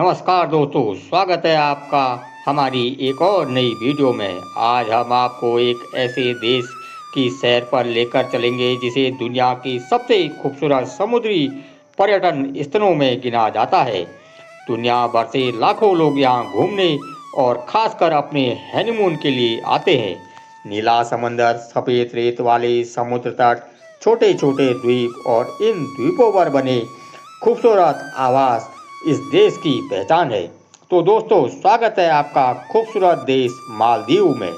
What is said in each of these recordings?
नमस्कार दोस्तों, स्वागत है आपका हमारी एक और नई वीडियो में। आज हम आपको एक ऐसे देश की सैर पर लेकर चलेंगे जिसे दुनिया की सबसे खूबसूरत समुद्री पर्यटन स्थलों में गिना जाता है। दुनिया भर से लाखों लोग यहाँ घूमने और खासकर अपने हनीमून के लिए आते हैं। नीला समंदर, सफ़ेद रेत वाले समुद्र तट, छोटे छोटे द्वीप और इन द्वीपों पर बने खूबसूरत आवास इस देश की पहचान है। तो दोस्तों, स्वागत है आपका खूबसूरत देश मालदीव में।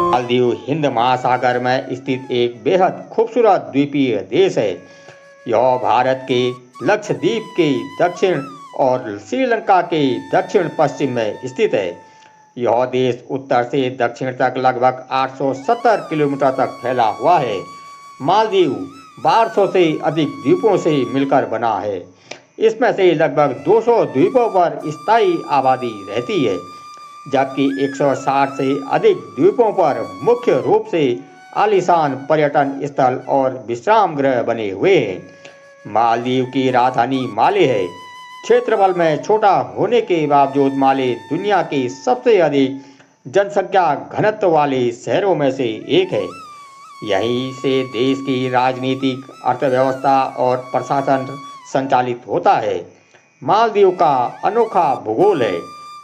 मालदीव हिंद महासागर में स्थित एक बेहद खूबसूरत द्वीपीय देश है। यह भारत के लक्षद्वीप के दक्षिण और श्रीलंका के दक्षिण पश्चिम में स्थित है। यह देश उत्तर से दक्षिण तक लगभग 870 किलोमीटर तक फैला हुआ है। मालदीव 1200 से अधिक द्वीपों से मिलकर बना है। इसमें से लगभग 200 द्वीपों पर स्थायी आबादी रहती है, जबकि 160 से अधिक द्वीपों पर मुख्य रूप से आलीशान पर्यटन स्थल और विश्राम गृह बने हुए हैं। मालदीव की राजधानी माले है। क्षेत्रफल में छोटा होने के बावजूद माले दुनिया के सबसे अधिक जनसंख्या घनत्व वाले शहरों में से एक है। यहीं से देश की राजनीतिक, अर्थव्यवस्था और प्रशासन संचालित होता है। मालदीव का अनोखा भूगोल है।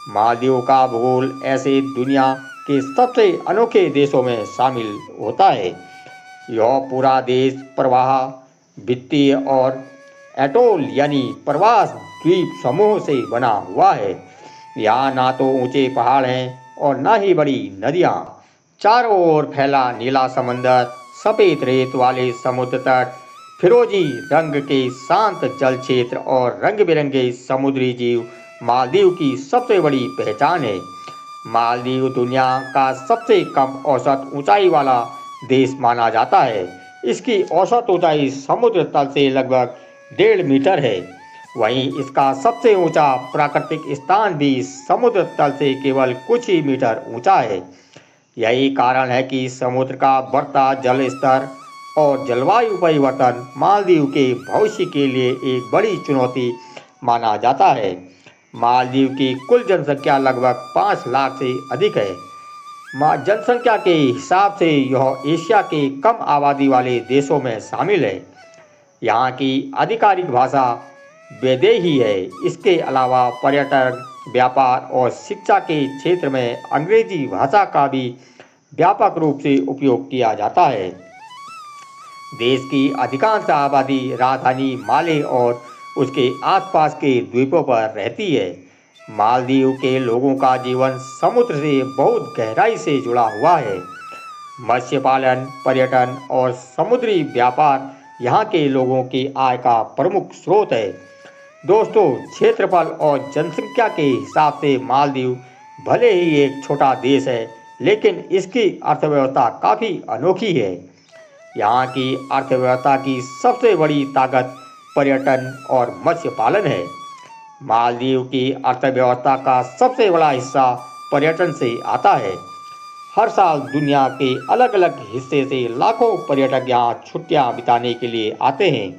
मालदीव का भूगोल ऐसे दुनिया के सबसे अनोखे देशों में शामिल होता है। यह पूरा देश प्रवाह, वित्तीय और एटोल यानी प्रवास द्वीप समूह से बना हुआ है। यहाँ ना तो ऊंचे पहाड़ हैं और ना ही बड़ी नदियाँ। चारों ओर फैला नीला समंदर, सफ़ेद रेत वाले समुद्र तट, फिरोजी रंग के शांत जल क्षेत्र और रंग बिरंगे समुद्री जीव मालदीव की सबसे बड़ी पहचान है। मालदीव दुनिया का सबसे कम औसत ऊंचाई वाला देश माना जाता है। इसकी औसत ऊंचाई समुद्र तल से लगभग 1.5 मीटर है। वहीं इसका सबसे ऊंचा प्राकृतिक स्थान भी समुद्र तल से केवल कुछ ही मीटर ऊंचा है। यही कारण है कि समुद्र का बढ़ता जल स्तर और जलवायु परिवर्तन मालदीव के भविष्य के लिए एक बड़ी चुनौती माना जाता है। मालदीव की कुल जनसंख्या लगभग 5 लाख से अधिक है। जनसंख्या के हिसाब से यह एशिया के कम आबादी वाले देशों में शामिल है। यहाँ की आधिकारिक भाषा वैदेही है। इसके अलावा पर्यटन, व्यापार और शिक्षा के क्षेत्र में अंग्रेजी भाषा का भी व्यापक रूप से उपयोग किया जाता है। देश की अधिकांश आबादी राजधानी माले और उसके आसपास के द्वीपों पर रहती है। मालदीव के लोगों का जीवन समुद्र से बहुत गहराई से जुड़ा हुआ है। मत्स्य पालन, पर्यटन और समुद्री व्यापार यहाँ के लोगों की आय का प्रमुख स्रोत है। दोस्तों, क्षेत्रफल और जनसंख्या के हिसाब से मालदीव भले ही एक छोटा देश है, लेकिन इसकी अर्थव्यवस्था काफ़ी अनोखी है। यहाँ की अर्थव्यवस्था की सबसे बड़ी ताकत पर्यटन और मत्स्य पालन है। मालदीव की अर्थव्यवस्था का सबसे बड़ा हिस्सा पर्यटन से आता है। हर साल दुनिया के अलग अलग हिस्से से लाखों पर्यटक यहाँ छुट्टियाँ बिताने के लिए आते हैं।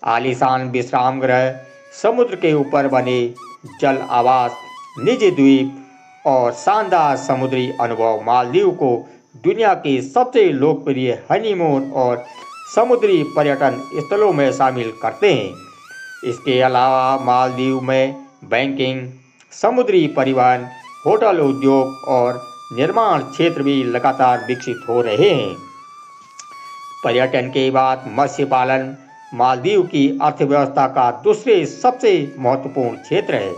आलीशान विश्राम गृह, समुद्र के ऊपर बने जल आवास, निजी द्वीप और शानदार समुद्री अनुभव मालदीव को दुनिया के सबसे लोकप्रिय हनीमून और समुद्री पर्यटन स्थलों में शामिल करते हैं। इसके अलावा मालदीव में बैंकिंग, समुद्री परिवहन, होटल उद्योग और निर्माण क्षेत्र भी लगातार विकसित हो रहे हैं। पर्यटन के बाद मत्स्य पालन मालदीव की अर्थव्यवस्था का दूसरे सबसे महत्वपूर्ण क्षेत्र है।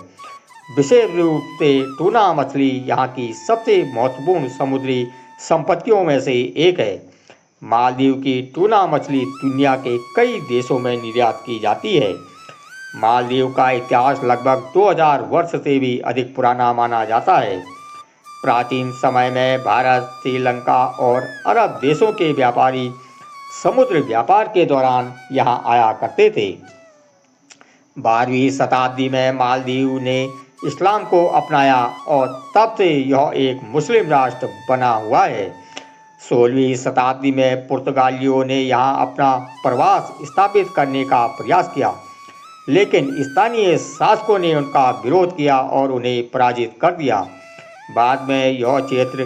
विशेष रूप से टूना मछली यहाँ की सबसे महत्वपूर्ण समुद्री संपत्तियों में से एक है। मालदीव की टूना मछली दुनिया के कई देशों में निर्यात की जाती है। मालदीव का इतिहास लगभग 2000 वर्ष से भी अधिक पुराना माना जाता है। प्राचीन समय में भारत, श्रीलंका और अरब देशों के व्यापारी समुद्र व्यापार के दौरान यहाँ आया करते थे। 12वीं शताब्दी में मालदीव ने इस्लाम को अपनाया और तब से यह एक मुस्लिम राष्ट्र बना हुआ है। 16वीं शताब्दी में पुर्तगालियों ने यहाँ अपना प्रवास स्थापित करने का प्रयास किया, लेकिन स्थानीय शासकों ने उनका विरोध किया और उन्हें पराजित कर दिया। बाद में यह क्षेत्र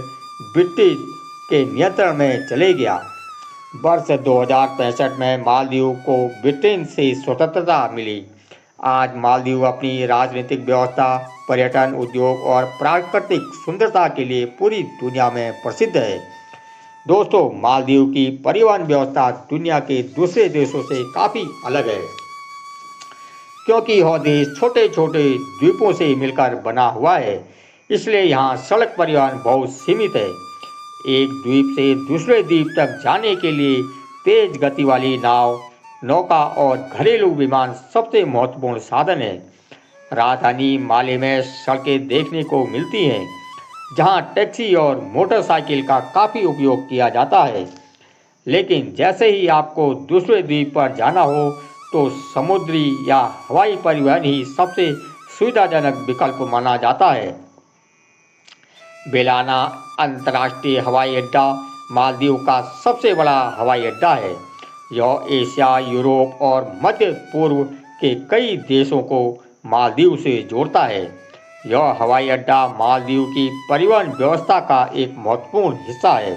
ब्रिटिश के नियंत्रण में चले गया। वर्ष 2065 में मालदीव को ब्रिटेन से स्वतंत्रता मिली। आज मालदीव अपनी राजनीतिक व्यवस्था, पर्यटन उद्योग और प्राकृतिक सुंदरता के लिए पूरी दुनिया में प्रसिद्ध है। दोस्तों, मालदीव की परिवहन व्यवस्था दुनिया के दूसरे देशों से काफ़ी अलग है, क्योंकि यह देश छोटे छोटे द्वीपों से मिलकर बना हुआ है, इसलिए यहाँ सड़क परिवहन बहुत सीमित है। एक द्वीप से दूसरे द्वीप तक जाने के लिए तेज गति वाली नाव, नौका और घरेलू विमान सबसे महत्वपूर्ण साधन है। राजधानी माले में सड़कें देखने को मिलती हैं, जहां टैक्सी और मोटरसाइकिल का काफ़ी उपयोग किया जाता है। लेकिन जैसे ही आपको दूसरे द्वीप पर जाना हो तो समुद्री या हवाई परिवहन ही सबसे सुविधाजनक विकल्प माना जाता है। बेलाना अंतर्राष्ट्रीय हवाई अड्डा मालदीव का सबसे बड़ा हवाई अड्डा है। यह एशिया, यूरोप और मध्य पूर्व के कई देशों को मालदीव से जोड़ता है। यह हवाई अड्डा मालदीव की परिवहन व्यवस्था का एक महत्वपूर्ण हिस्सा है।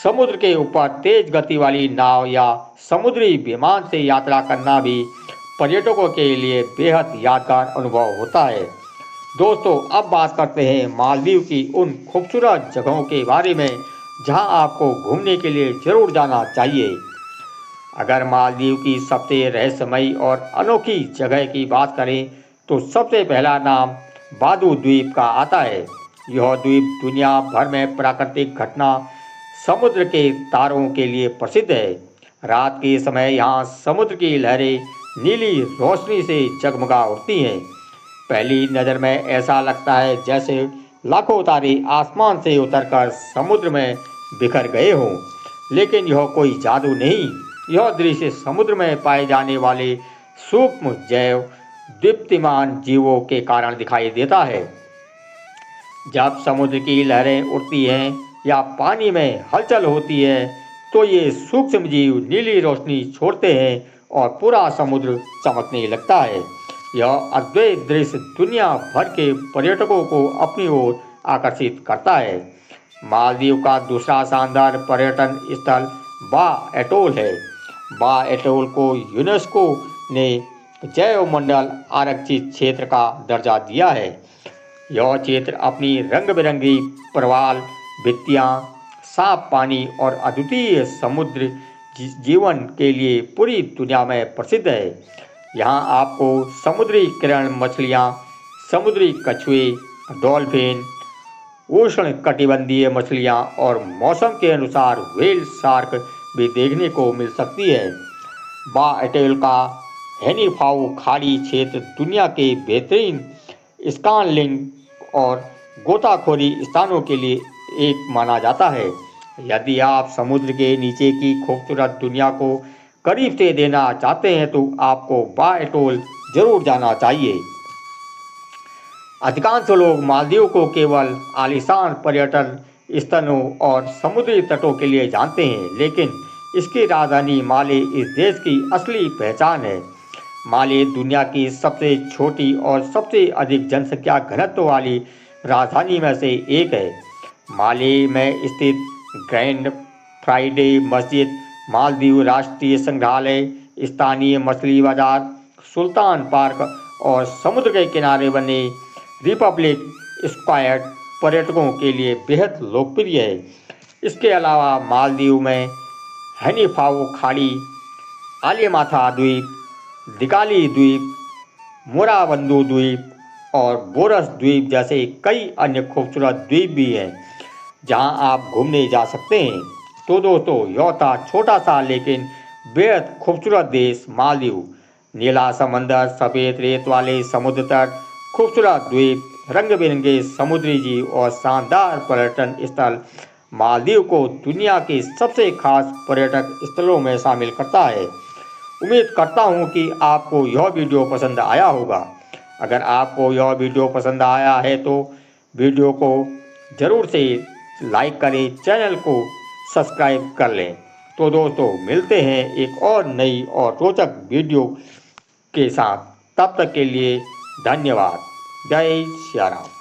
समुद्र के ऊपर तेज गति वाली नाव या समुद्री विमान से यात्रा करना भी पर्यटकों के लिए बेहद यादगार अनुभव होता है। दोस्तों, अब बात करते हैं मालदीव की उन खूबसूरत जगहों के बारे में जहां आपको घूमने के लिए ज़रूर जाना चाहिए। अगर मालदीव की सबसे रहस्यमयी और अनोखी जगह की बात करें तो सबसे पहला नाम बादू द्वीप का आता है। यह द्वीप दुनिया भर में प्राकृतिक घटना, समुद्र के तारों के लिए प्रसिद्ध है। रात के समय यहाँ समुद्र की लहरें नीली रोशनी से जगमगा उठती हैं। पहली नज़र में ऐसा लगता है जैसे लाखों तारे आसमान से उतरकर समुद्र में बिखर गए हों, लेकिन यह कोई जादू नहीं। यह दृश्य समुद्र में पाए जाने वाले सूक्ष्म जैव दीप्तिमान जीवों के कारण दिखाई देता है। जब समुद्र की लहरें उठती हैं या पानी में हलचल होती है तो ये सूक्ष्म जीव नीली रोशनी छोड़ते हैं और पूरा समुद्र चमकने लगता है। यह अद्भुत दृश्य दुनिया भर के पर्यटकों को अपनी ओर आकर्षित करता है। मालदीव का दूसरा शानदार पर्यटन स्थल बा एटोल है। बा एटोल को यूनेस्को ने जैव मंडल आरक्षित क्षेत्र का दर्जा दिया है। यह क्षेत्र अपनी रंग बिरंगी प्रवाल भित्तियाँ, साफ पानी और अद्वितीय समुद्र जीवन के लिए पूरी दुनिया में प्रसिद्ध है। यहाँ आपको समुद्री किरण मछलियाँ, समुद्री कछुए, डॉल्फिन, उष्ण कटिबंधीय मछलियाँ और मौसम के अनुसार व्हेल शार्क भी देखने को मिल सकती है। बा एटोल का हेनिफाऊ खाड़ी क्षेत्र दुनिया के बेहतरीन स्कार्लिंग और गोताखोरी स्थानों के लिए एक माना जाता है। यदि आप समुद्र के नीचे की खूबसूरत दुनिया को करीब से देना चाहते हैं तो आपको बा एटोल जरूर जाना चाहिए। अधिकांश लोग मालदीव को केवल आलीशान पर्यटन स्थलों और समुद्री तटों के लिए जानते हैं, लेकिन इसकी राजधानी माले इस देश की असली पहचान है। माले दुनिया की सबसे छोटी और सबसे अधिक जनसंख्या घनत्व वाली राजधानी में से एक है। माले में स्थित ग्रैंड फ्राइडे मस्जिद, मालदीव राष्ट्रीय संग्रहालय, स्थानीय मछली बाजार, सुल्तान पार्क और समुद्र के किनारे बने रिपब्लिक स्क्वायर पर्यटकों के लिए बेहद लोकप्रिय है। इसके अलावा मालदीव में हेनिफाऊ खाड़ी, आलिमाथा द्वीप, दिगाली द्वीप, मोराबंदू द्वीप और बोरस द्वीप जैसे कई अन्य खूबसूरत द्वीप भी हैं जहां आप घूमने जा सकते हैं। तो दोस्तों, यह था छोटा सा लेकिन बेहद खूबसूरत देश मालदीव। नीला समंदर, सफ़ेद रेत वाले समुद्र तट, खूबसूरत द्वीप, रंग बिरंगे समुद्री जीव और शानदार पर्यटन स्थल मालदीव को दुनिया के सबसे खास पर्यटक स्थलों में शामिल करता है। उम्मीद करता हूँ कि आपको यह वीडियो पसंद आया होगा। अगर आपको यह वीडियो पसंद आया है तो वीडियो को ज़रूर से लाइक करें, चैनल को सब्सक्राइब कर लें। तो दोस्तों मिलते हैं एक और नई और रोचक वीडियो के साथ। तब तक के लिए धन्यवाद। जय श्री राम।